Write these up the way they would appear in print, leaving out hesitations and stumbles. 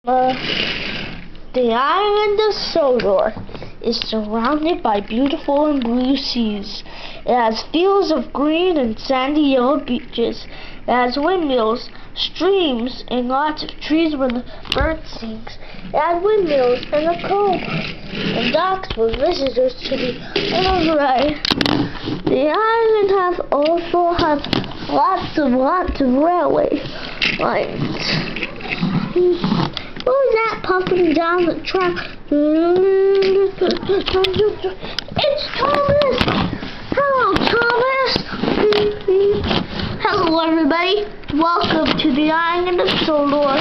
The island of Sodor is surrounded by beautiful and blue seas. It has fields of green and sandy yellow beaches. It has windmills, streams, and lots of trees where the bird sings. It has windmills and a cove and docks for visitors to the ride. The island also has lots of railway lines. What was that puffing down the track? It's Thomas! Hello, Thomas! Hello, everybody. Welcome to the island of Sodor.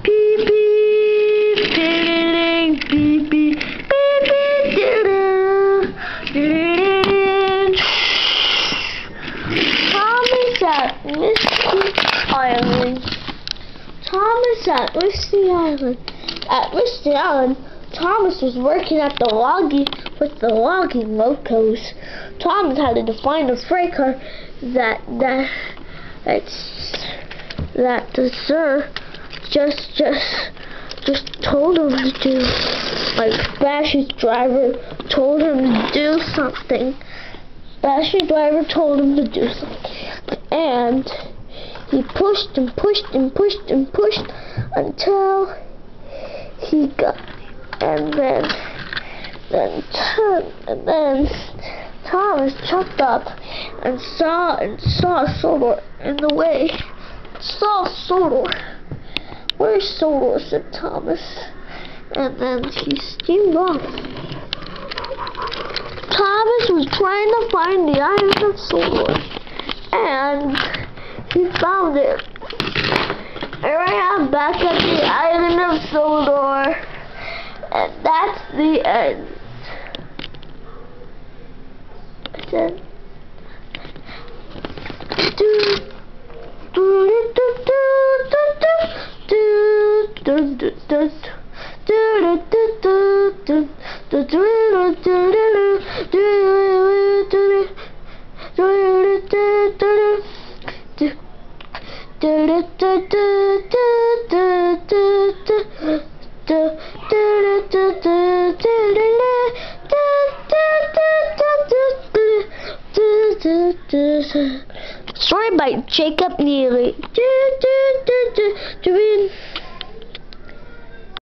Beep, beep, beep, beep, beep, Thomas at Misty Island. Thomas at Misty Island. At Misty Island, Thomas was working at the logging locos. Thomas had to find a freight car that the sir just told him to do. Like Bashy's driver told him to do something. Bashy's driver told him to do something, and he pushed and pushed and pushed and pushed until he got, and then Thomas jumped up and saw Sodor in the way. Saw Sodor. Where's Sodor? Said Thomas, and then he steamed off. Thomas was trying to find the island of Sodor, and he found it. Here I am back at the island of Sodor, and that's the end. Story by Jacob Neely.